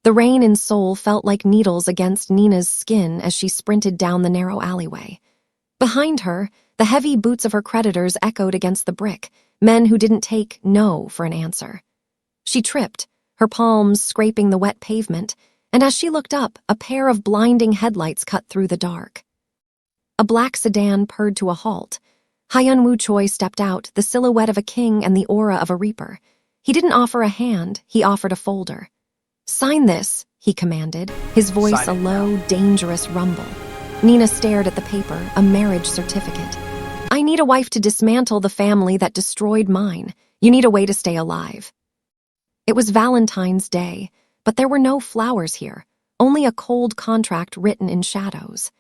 The rain in Seoul felt like needles against Nina's skin as she sprinted down the narrow alleyway. Behind her, the heavy boots of her creditors echoed against the brick, men who didn't take no for an answer. She tripped, her palms scraping the wet pavement, and as she looked up, a pair of blinding headlights cut through the dark. A black sedan purred to a halt. Hyun-Woo Choi stepped out, the silhouette of a king and the aura of a reaper. He didn't offer a hand, he offered a folder. "Sign this," he commanded, his voice a low, dangerous rumble. Nina stared at the paper, a marriage certificate. "I need a wife to dismantle the family that destroyed mine. You need a way to stay alive." It was Valentine's Day, but there were no flowers here, only a cold contract written in shadows.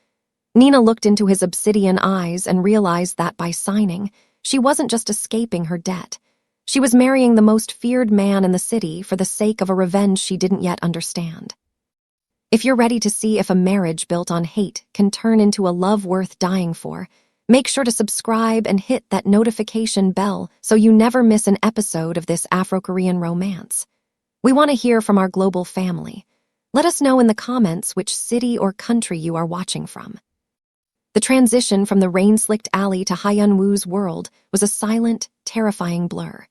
Nina looked into his obsidian eyes and realized that by signing, she wasn't just escaping her debt. She was marrying the most feared man in the city for the sake of a revenge she didn't yet understand. If you're ready to see if a marriage built on hate can turn into a love worth dying for, make sure to subscribe and hit that notification bell so you never miss an episode of this Afro-Korean romance. We want to hear from our global family. Let us know in the comments which city or country you are watching from. The transition from the rain-slicked alley to Hyun-Woo's world was a silent, terrifying blur.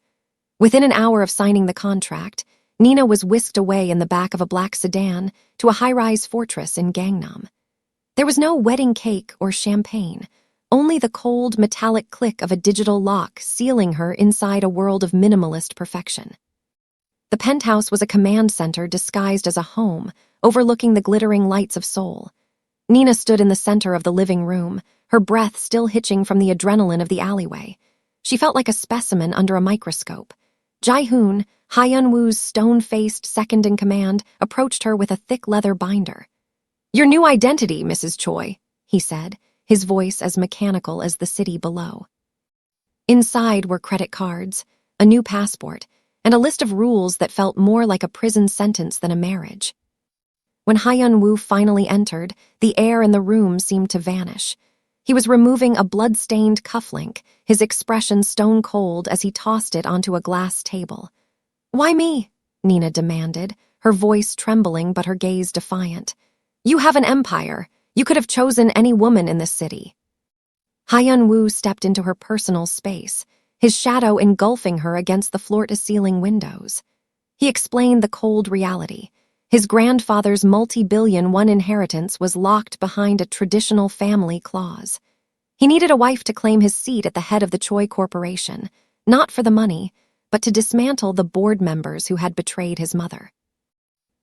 Within an hour of signing the contract, Nina was whisked away in the back of a black sedan to a high-rise fortress in Gangnam. There was no wedding cake or champagne, only the cold, metallic click of a digital lock sealing her inside a world of minimalist perfection. The penthouse was a command center disguised as a home, overlooking the glittering lights of Seoul. Nina stood in the center of the living room, her breath still hitching from the adrenaline of the alleyway. She felt like a specimen under a microscope. Jae-hoon, Hyun-Woo's stone-faced second-in-command, approached her with a thick leather binder. "Your new identity, Mrs. Choi," he said, his voice as mechanical as the city below. Inside were credit cards, a new passport, and a list of rules that felt more like a prison sentence than a marriage. When Hyun-Woo finally entered, the air in the room seemed to vanish. He was removing a blood-stained cufflink, his expression stone-cold as he tossed it onto a glass table. "Why me?" Nina demanded, her voice trembling but her gaze defiant. "You have an empire. You could have chosen any woman in this city." Hyun-Woo stepped into her personal space, his shadow engulfing her against the floor-to-ceiling windows. He explained the cold reality. His grandfather's multi-billion-won inheritance was locked behind a traditional family clause. He needed a wife to claim his seat at the head of the Choi Corporation, not for the money, but to dismantle the board members who had betrayed his mother.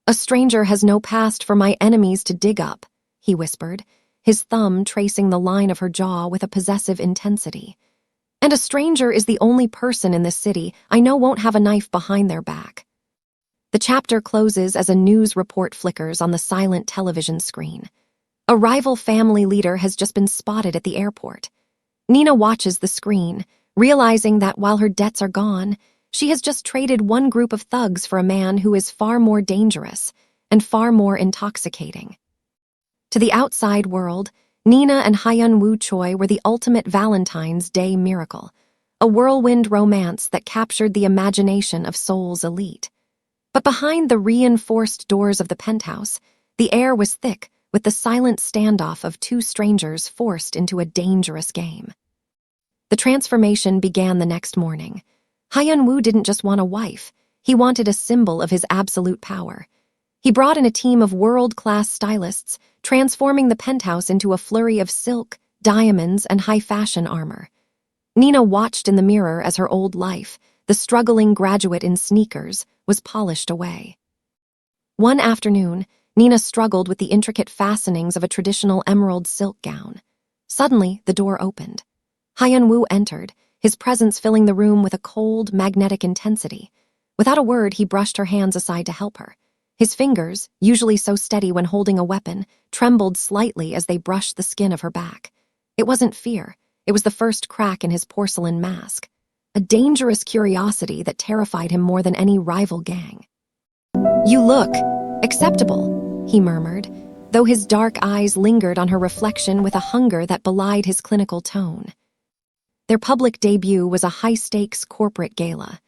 "A stranger has no past for my enemies to dig up," he whispered, his thumb tracing the line of her jaw with a possessive intensity. "And a stranger is the only person in this city I know won't have a knife behind their back." The chapter closes as a news report flickers on the silent television screen. A rival family leader has just been spotted at the airport. Nina watches the screen, realizing that while her debts are gone, she has just traded one group of thugs for a man who is far more dangerous and far more intoxicating. To the outside world, Nina and Hyun-Woo Choi were the ultimate Valentine's Day miracle, a whirlwind romance that captured the imagination of Seoul's elite. But behind the reinforced doors of the penthouse, the air was thick with the silent standoff of two strangers forced into a dangerous game. The transformation began the next morning. Hyun-Woo didn't just want a wife, he wanted a symbol of his absolute power. He brought in a team of world-class stylists, transforming the penthouse into a flurry of silk, diamonds, and high-fashion armor. Nina watched in the mirror as her old life, the struggling graduate in sneakers, was polished away. One afternoon, Nina struggled with the intricate fastenings of a traditional emerald silk gown. Suddenly, the door opened. Hyun-Woo entered, his presence filling the room with a cold, magnetic intensity. Without a word, he brushed her hands aside to help her. His fingers, usually so steady when holding a weapon, trembled slightly as they brushed the skin of her back. It wasn't fear, it was the first crack in his porcelain mask. A dangerous curiosity that terrified him more than any rival gang. "You look acceptable," he murmured, though his dark eyes lingered on her reflection with a hunger that belied his clinical tone. Their public debut was a high-stakes corporate gala.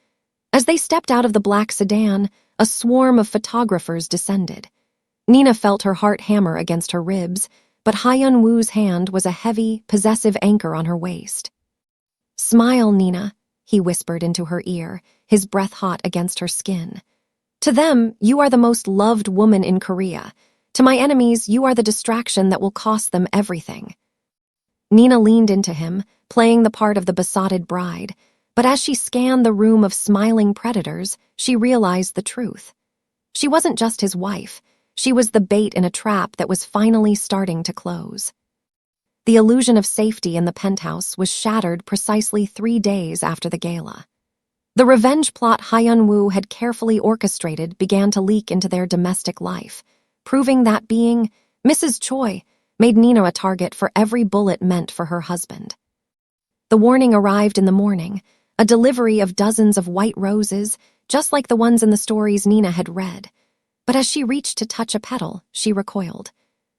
As they stepped out of the black sedan, a swarm of photographers descended. Nina felt her heart hammer against her ribs, but Hyun-Woo's hand was a heavy, possessive anchor on her waist. "Smile, Nina," he whispered into her ear, his breath hot against her skin. "To them, you are the most loved woman in Korea. To my enemies, you are the distraction that will cost them everything." Nina leaned into him, playing the part of the besotted bride, but as she scanned the room of smiling predators, she realized the truth. She wasn't just his wife, she was the bait in a trap that was finally starting to close. The illusion of safety in the penthouse was shattered precisely 3 days after the gala. The revenge plot Hyun-Woo had carefully orchestrated began to leak into their domestic life, proving that being Mrs. Choi made Nina a target for every bullet meant for her husband. The warning arrived in the morning, a delivery of dozens of white roses, just like the ones in the stories Nina had read. But as she reached to touch a petal, she recoiled.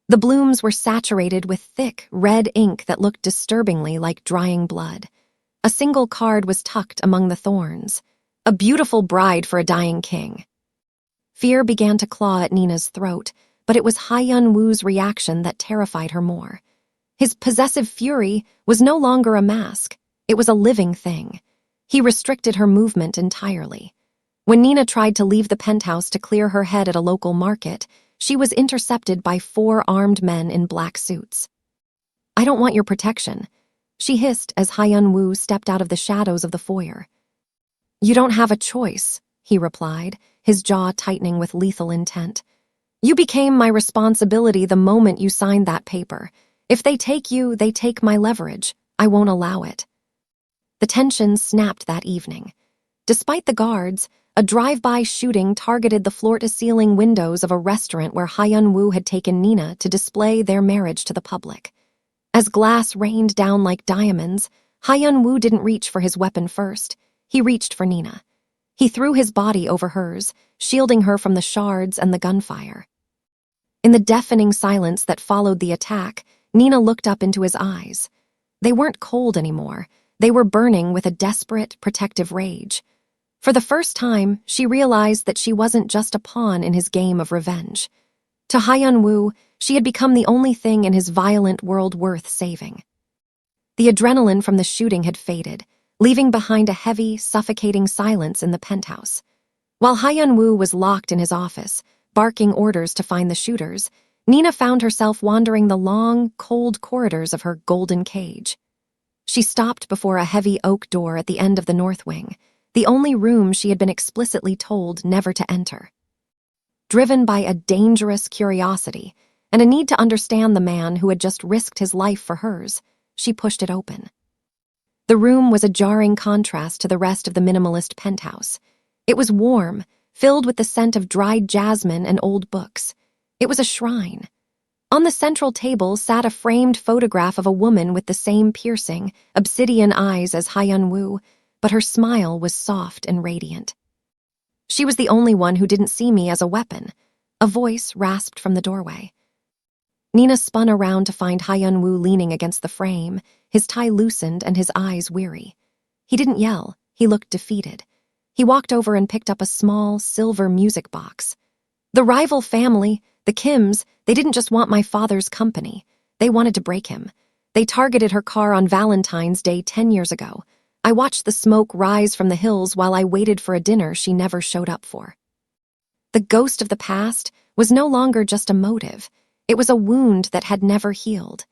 The blooms were saturated with thick, red ink that looked disturbingly like drying blood. A single card was tucked among the thorns. "A beautiful bride for a dying king." Fear began to claw at Nina's throat, but it was Hyun-Woo's reaction that terrified her more. His possessive fury was no longer a mask, it was a living thing. He restricted her movement entirely. When Nina tried to leave the penthouse to clear her head at a local market, she was intercepted by 4 armed men in black suits. "I don't want your protection," she hissed as Hyun-Woo stepped out of the shadows of the foyer. "You don't have a choice," he replied, his jaw tightening with lethal intent. "You became my responsibility the moment you signed that paper. If they take you, they take my leverage. I won't allow it." The tension snapped that evening. Despite the guards, a drive-by shooting targeted the floor-to-ceiling windows of a restaurant where Hyun-Woo had taken Nina to display their marriage to the public. As glass rained down like diamonds, Hyun-Woo didn't reach for his weapon first. He reached for Nina. He threw his body over hers, shielding her from the shards and the gunfire. In the deafening silence that followed the attack, Nina looked up into his eyes. They weren't cold anymore. They were burning with a desperate, protective rage. For the first time, she realized that she wasn't just a pawn in his game of revenge. To Hyun-Woo, she had become the only thing in his violent world worth saving. The adrenaline from the shooting had faded, leaving behind a heavy, suffocating silence in the penthouse. While Hyun-Woo was locked in his office, barking orders to find the shooters, Nina found herself wandering the long, cold corridors of her golden cage. She stopped before a heavy oak door at the end of the north wing, the only room she had been explicitly told never to enter. Driven by a dangerous curiosity and a need to understand the man who had just risked his life for hers, she pushed it open. The room was a jarring contrast to the rest of the minimalist penthouse. It was warm, filled with the scent of dried jasmine and old books. It was a shrine. On the central table sat a framed photograph of a woman with the same piercing, obsidian eyes as Hyun-Woo, but her smile was soft and radiant. "She was the only one who didn't see me as a weapon," a voice rasped from the doorway. Nina spun around to find Hyun-Woo leaning against the frame, his tie loosened and his eyes weary. He didn't yell, he looked defeated. He walked over and picked up a small, silver music box. "The rival family, the Kims, they didn't just want my father's company. They wanted to break him. They targeted her car on Valentine's Day 10 years ago. I watched the smoke rise from the hills while I waited for a dinner she never showed up for." The ghost of the past was no longer just a motive. It was a wound that had never healed.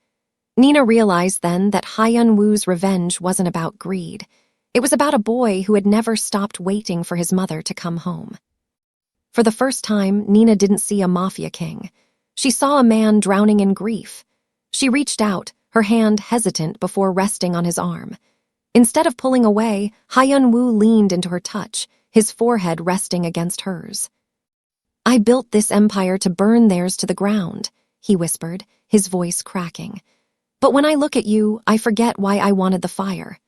Nina realized then that Hyun-Woo's revenge wasn't about greed. It was about a boy who had never stopped waiting for his mother to come home. For the first time, Nina didn't see a mafia king. She saw a man drowning in grief. She reached out, her hand hesitant before resting on his arm. Instead of pulling away, Hyun-Woo leaned into her touch, his forehead resting against hers. "I built this empire to burn theirs to the ground," he whispered, his voice cracking. "But when I look at you, I forget why I wanted the fire."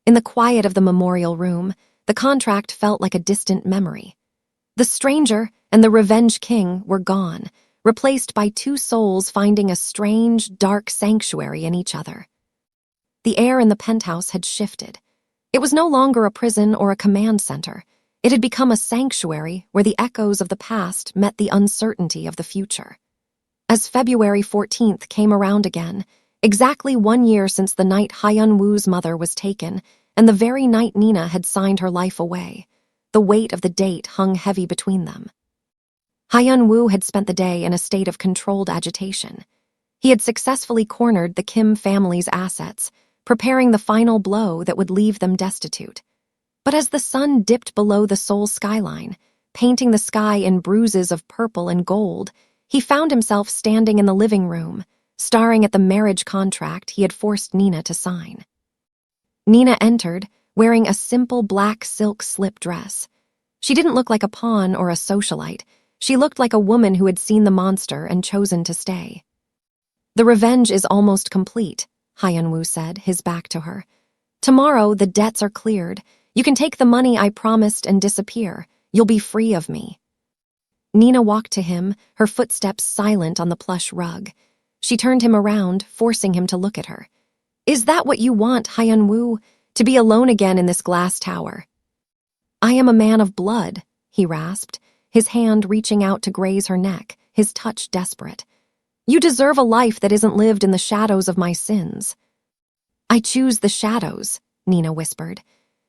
In the quiet of the memorial room, the contract felt like a distant memory. The stranger and the revenge king were gone, replaced by 2 souls finding a strange, dark sanctuary in each other. The air in the penthouse had shifted. It was no longer a prison or a command center. It had become a sanctuary where the echoes of the past met the uncertainty of the future. As February 14th came around again, exactly 1 year since the night Hyun-Woo's mother was taken, and the very night Nina had signed her life away, the weight of the date hung heavy between them. Hyun-Woo had spent the day in a state of controlled agitation. He had successfully cornered the Kim family's assets, preparing the final blow that would leave them destitute. But as the sun dipped below the Seoul skyline, painting the sky in bruises of purple and gold, he found himself standing in the living room, staring at the marriage contract he had forced Nina to sign. Nina entered, wearing a simple black silk slip dress. She didn't look like a pawn or a socialite. She looked like a woman who had seen the monster and chosen to stay. "The revenge is almost complete," Hyun-Woo said, his back to her. "Tomorrow the debts are cleared. You can take the money I promised and disappear. You'll be free of me." Nina walked to him, her footsteps silent on the plush rug. She turned him around, forcing him to look at her. "Is that what you want, Hyun-Woo? To be alone again in this glass tower?" "I am a man of blood," he rasped, his hand reaching out to graze her neck, his touch desperate. "You deserve a life that isn't lived in the shadows of my sins." "I choose the shadows," Nina whispered.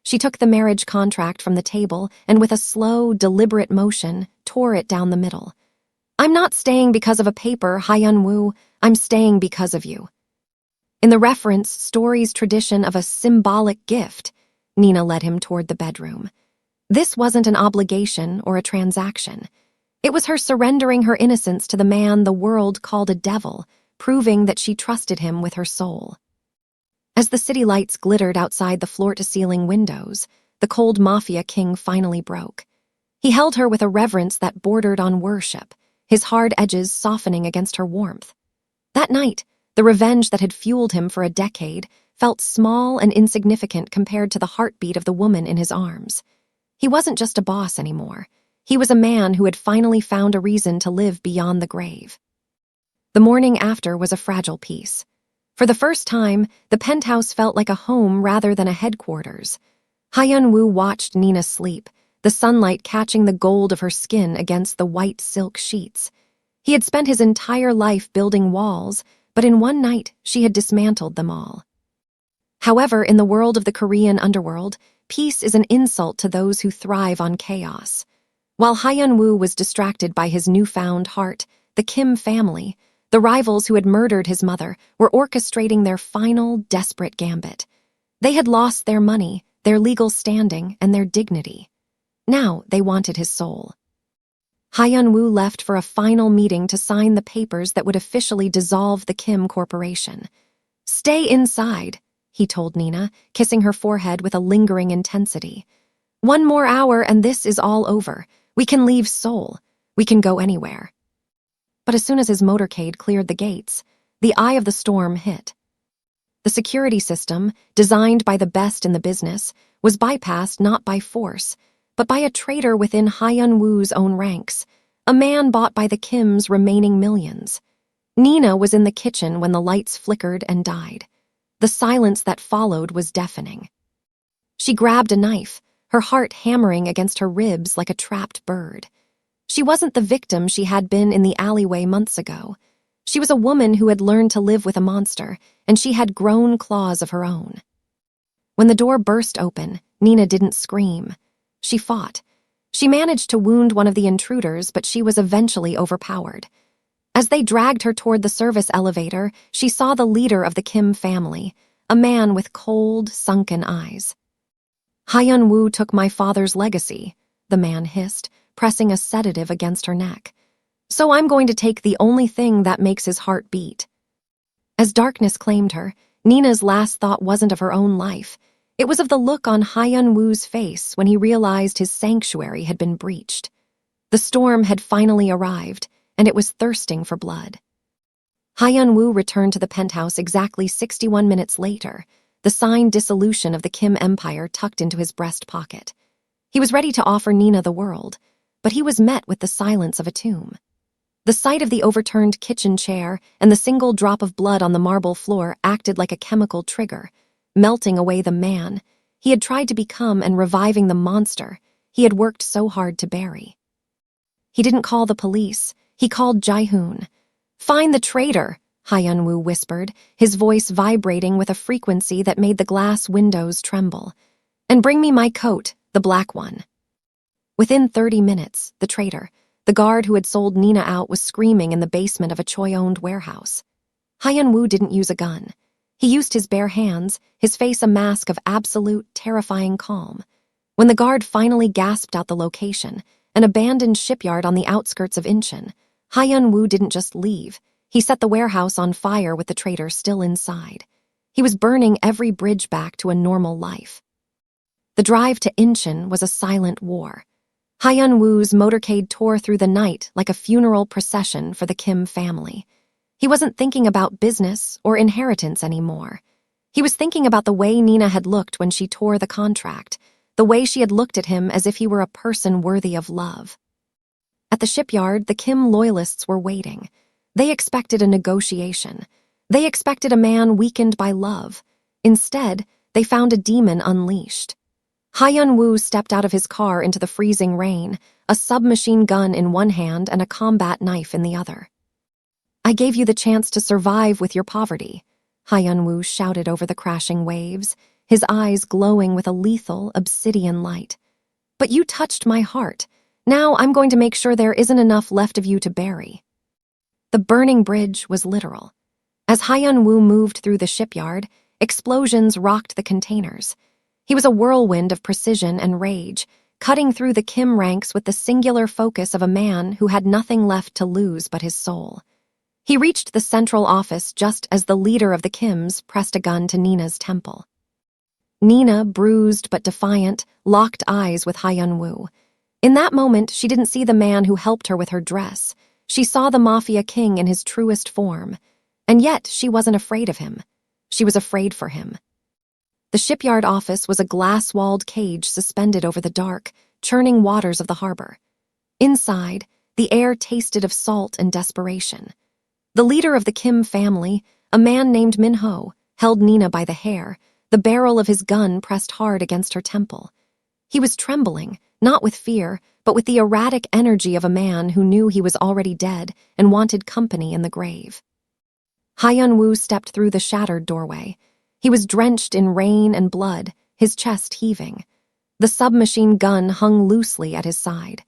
She took the marriage contract from the table and with a slow, deliberate motion, tore it down the middle. "I'm not staying because of a paper, Hyun-Woo. I'm staying because of you." In the reference story's tradition of a symbolic gift, Nina led him toward the bedroom. This wasn't an obligation or a transaction. It was her surrendering her innocence to the man the world called a devil, proving that she trusted him with her soul. As the city lights glittered outside the floor-to-ceiling windows, the cold Mafia king finally broke. He held her with a reverence that bordered on worship, his hard edges softening against her warmth. That night, the revenge that had fueled him for a decade felt small and insignificant compared to the heartbeat of the woman in his arms. He wasn't just a boss anymore. He was a man who had finally found a reason to live beyond the grave. The morning after was a fragile peace. For the first time, the penthouse felt like a home rather than a headquarters. Hyun-Woo watched Nina sleep, the sunlight catching the gold of her skin against the white silk sheets. He had spent his entire life building walls, but in one night she had dismantled them all. However, in the world of the Korean underworld, peace is an insult to those who thrive on chaos. While Hyun-Woo was distracted by his newfound heart, the Kim family, the rivals who had murdered his mother, were orchestrating their final, desperate gambit. They had lost their money, their legal standing, and their dignity. Now they wanted his soul. Hyun-Woo left for a final meeting to sign the papers that would officially dissolve the Kim Corporation. "Stay inside," he told Nina, kissing her forehead with a lingering intensity. "1 more hour and this is all over. We can leave Seoul. We can go anywhere." But as soon as his motorcade cleared the gates, the eye of the storm hit. The security system, designed by the best in the business, was bypassed not by force, but by a traitor within Hyun-Woo's own ranks, a man bought by the Kims' remaining millions. Nina was in the kitchen when the lights flickered and died. The silence that followed was deafening. She grabbed a knife, her heart hammering against her ribs like a trapped bird. She wasn't the victim she had been in the alleyway months ago. She was a woman who had learned to live with a monster, and she had grown claws of her own. When the door burst open, Nina didn't scream. She fought. She managed to wound one of the intruders, but she was eventually overpowered. As they dragged her toward the service elevator, she saw the leader of the Kim family, a man with cold, sunken eyes. "Hyun-Woo took my father's legacy," the man hissed, pressing a sedative against her neck. "So I'm going to take the only thing that makes his heart beat." As darkness claimed her, Nina's last thought wasn't of her own life. It was of the look on Hyun-Woo's face when he realized his sanctuary had been breached. The storm had finally arrived, and it was thirsting for blood. Hyun-Woo returned to the penthouse exactly 61 minutes later, the signed dissolution of the Kim empire tucked into his breast pocket. He was ready to offer Nina the world, but he was met with the silence of a tomb. The sight of the overturned kitchen chair and the single drop of blood on the marble floor acted like a chemical trigger, melting away the man he had tried to become and reviving the monster he had worked so hard to bury. He didn't call the police. He called Jae-hoon. "Find the traitor," Hyun-Woo whispered, his voice vibrating with a frequency that made the glass windows tremble. "And bring me my coat, the black one." Within 30 minutes, the traitor, the guard who had sold Nina out, was screaming in the basement of a Choi-owned warehouse. Hyun-Woo didn't use a gun. He used his bare hands, his face a mask of absolute, terrifying calm. When the guard finally gasped out the location, an abandoned shipyard on the outskirts of Incheon, Hyun-Woo didn't just leave. He set the warehouse on fire with the traitor still inside. He was burning every bridge back to a normal life. The drive to Incheon was a silent war. Hyun-Woo's motorcade tore through the night like a funeral procession for the Kim family. He wasn't thinking about business or inheritance anymore. He was thinking about the way Nina had looked when she tore the contract, the way she had looked at him as if he were a person worthy of love. At the shipyard, the Kim loyalists were waiting. They expected a negotiation. They expected a man weakened by love. Instead, they found a demon unleashed. Hyun-Woo stepped out of his car into the freezing rain, a submachine gun in one hand and a combat knife in the other. "I gave you the chance to survive with your poverty," Hyun-Woo shouted over the crashing waves, his eyes glowing with a lethal, obsidian light. "But you touched my heart. Now I'm going to make sure there isn't enough left of you to bury." The burning bridge was literal. As Hyun-Woo moved through the shipyard, explosions rocked the containers. He was a whirlwind of precision and rage, cutting through the Kim ranks with the singular focus of a man who had nothing left to lose but his soul. He reached the central office just as the leader of the Kims pressed a gun to Nina's temple. Nina, bruised but defiant, locked eyes with Hyun-Woo. In that moment, she didn't see the man who helped her with her dress. She saw the Mafia king in his truest form. And yet, she wasn't afraid of him. She was afraid for him. The shipyard office was a glass-walled cage suspended over the dark, churning waters of the harbor. Inside, the air tasted of salt and desperation. The leader of the Kim family, a man named Min-ho, held Nina by the hair, the barrel of his gun pressed hard against her temple. He was trembling, not with fear, but with the erratic energy of a man who knew he was already dead and wanted company in the grave. Hyun-Woo stepped through the shattered doorway. He was drenched in rain and blood, his chest heaving. The submachine gun hung loosely at his side.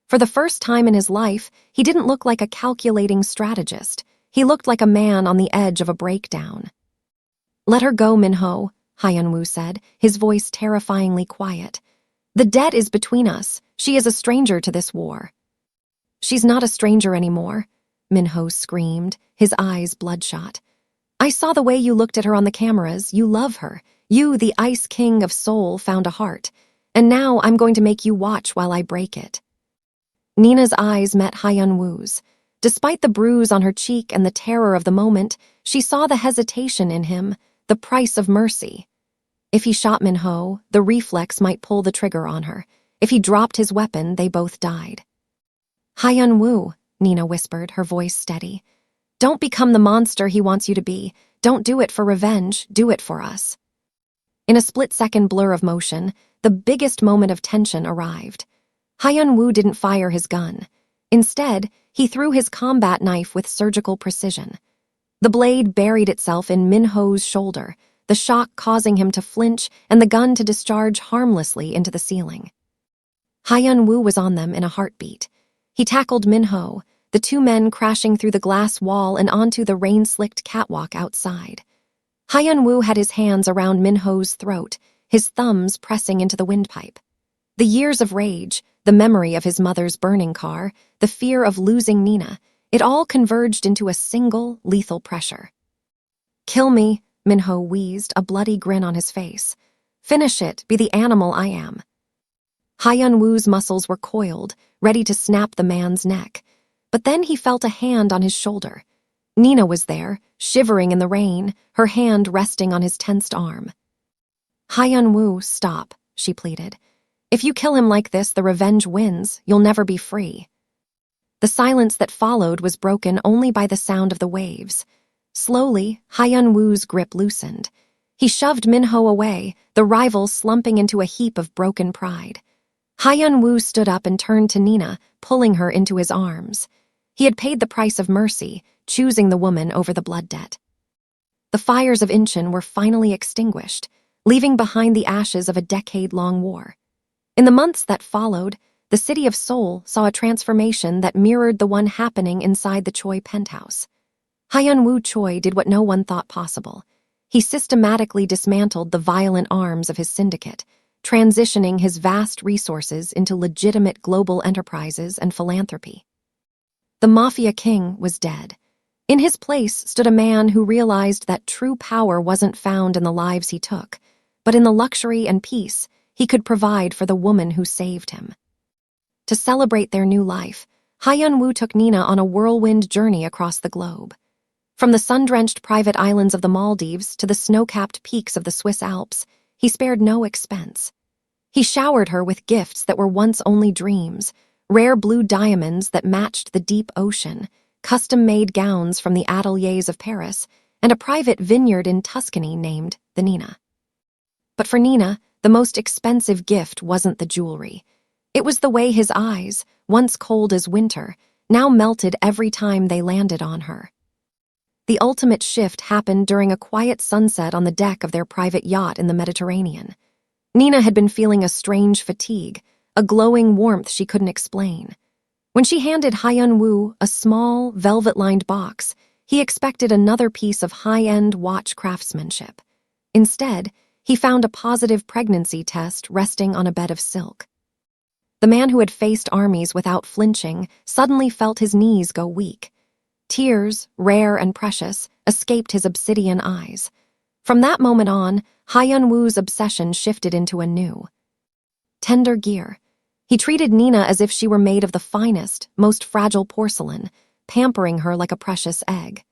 For the first time in his life, he didn't look like a calculating strategist. He looked like a man on the edge of a breakdown. "Let her go, Min-ho," Hyun-Woo said, his voice terrifyingly quiet. "The debt is between us. She is a stranger to this war." "She's not a stranger anymore," Min-ho screamed, his eyes bloodshot. "I saw the way you looked at her on the cameras. You love her. You, the Ice King of Seoul, found a heart. And now I'm going to make you watch while I break it." Nina's eyes met Hyun-Woo's. Despite the bruise on her cheek and the terror of the moment, she saw the hesitation in him, the price of mercy. If he shot Min-ho, the reflex might pull the trigger on her. If he dropped his weapon, they both died. "Hyun-Woo," Nina whispered, her voice steady. "Don't become the monster he wants you to be. Don't do it for revenge. Do it for us." In a split-second blur of motion, the biggest moment of tension arrived. Hyun-Woo didn't fire his gun. Instead, he threw his combat knife with surgical precision. The blade buried itself in Min-ho's shoulder, the shock causing him to flinch and the gun to discharge harmlessly into the ceiling. Hyun-Woo was on them in a heartbeat. He tackled Min-ho, the two men crashing through the glass wall and onto the rain-slicked catwalk outside. Hyun-Woo had his hands around Min-ho's throat, his thumbs pressing into the windpipe. The years of rage, the memory of his mother's burning car, the fear of losing Nina, it all converged into a single, lethal pressure. "Kill me," Min-ho wheezed, a bloody grin on his face. "Finish it, be the animal I am." Hyun-Woo's muscles were coiled, ready to snap the man's neck. But then he felt a hand on his shoulder. Nina was there, shivering in the rain, her hand resting on his tensed arm. "Hyun-Woo, stop," she pleaded. "If you kill him like this, the revenge wins. You'll never be free." The silence that followed was broken only by the sound of the waves. Slowly, Hyun-Woo's grip loosened. He shoved Min-ho away, the rival slumping into a heap of broken pride. Hyun-Woo stood up and turned to Nina, pulling her into his arms. He had paid the price of mercy, choosing the woman over the blood debt. The fires of Incheon were finally extinguished, leaving behind the ashes of a decade-long war. In the months that followed, the city of Seoul saw a transformation that mirrored the one happening inside the Choi penthouse. Hyun-Woo Choi did what no one thought possible. He systematically dismantled the violent arms of his syndicate, transitioning his vast resources into legitimate global enterprises and philanthropy. The Mafia king was dead. In his place stood a man who realized that true power wasn't found in the lives he took, but in the luxury and peace he could provide for the woman who saved him. To celebrate their new life, Hyun-Woo took Nina on a whirlwind journey across the globe. From the sun-drenched private islands of the Maldives to the snow-capped peaks of the Swiss Alps, he spared no expense. He showered her with gifts that were once only dreams, rare blue diamonds that matched the deep ocean, custom-made gowns from the ateliers of Paris, and a private vineyard in Tuscany named the Nina. But for Nina, the most expensive gift wasn't the jewelry. It was the way his eyes, once cold as winter, now melted every time they landed on her. The ultimate shift happened during a quiet sunset on the deck of their private yacht in the Mediterranean. Nina had been feeling a strange fatigue, a glowing warmth she couldn't explain. When she handed Hyun-Woo a small, velvet-lined box, he expected another piece of high-end watch craftsmanship. Instead, he found a positive pregnancy test resting on a bed of silk. The man who had faced armies without flinching suddenly felt his knees go weak. Tears, rare and precious, escaped his obsidian eyes. From that moment on, Hyun-Woo's obsession shifted into a new, tender gear. He treated Nina as if she were made of the finest, most fragile porcelain, pampering her like a precious egg.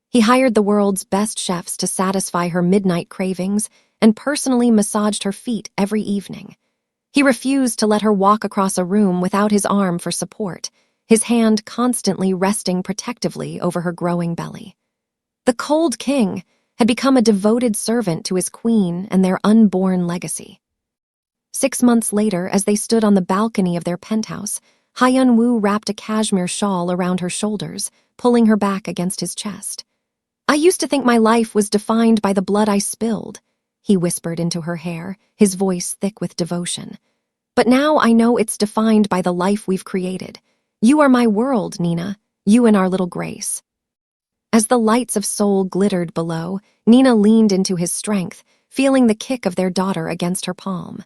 He hired the world's best chefs to satisfy her midnight cravings and personally massaged her feet every evening. He refused to let her walk across a room without his arm for support, his hand constantly resting protectively over her growing belly. The cold king had become a devoted servant to his queen and their unborn legacy. 6 months later, as they stood on the balcony of their penthouse, Hyun-Woo wrapped a cashmere shawl around her shoulders, pulling her back against his chest. "I used to think my life was defined by the blood I spilled," he whispered into her hair, his voice thick with devotion. "But now I know it's defined by the life we've created. You are my world, Nina, you and our little Grace." As the lights of Seoul glittered below, Nina leaned into his strength, feeling the kick of their daughter against her palm.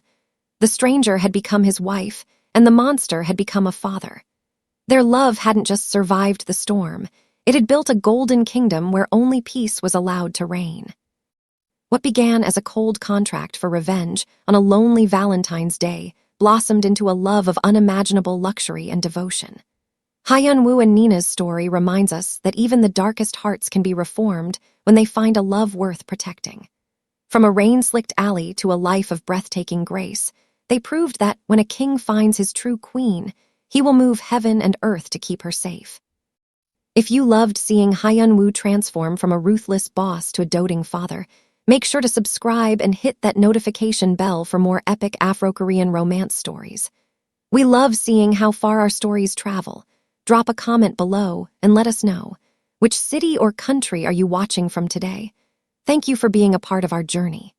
The stranger had become his wife, and the monster had become a father. Their love hadn't just survived the storm, it had built a golden kingdom where only peace was allowed to reign. What began as a cold contract for revenge on a lonely Valentine's Day blossomed into a love of unimaginable luxury and devotion. Hyun-Woo and Nina's story reminds us that even the darkest hearts can be reformed when they find a love worth protecting. From a rain-slicked alley to a life of breathtaking grace, they proved that when a king finds his true queen, he will move heaven and earth to keep her safe. If you loved seeing Hyun-Woo transform from a ruthless boss to a doting father, make sure to subscribe and hit that notification bell for more epic Afro-Korean romance stories. We love seeing how far our stories travel. Drop a comment below and let us know. Which city or country are you watching from today? Thank you for being a part of our journey.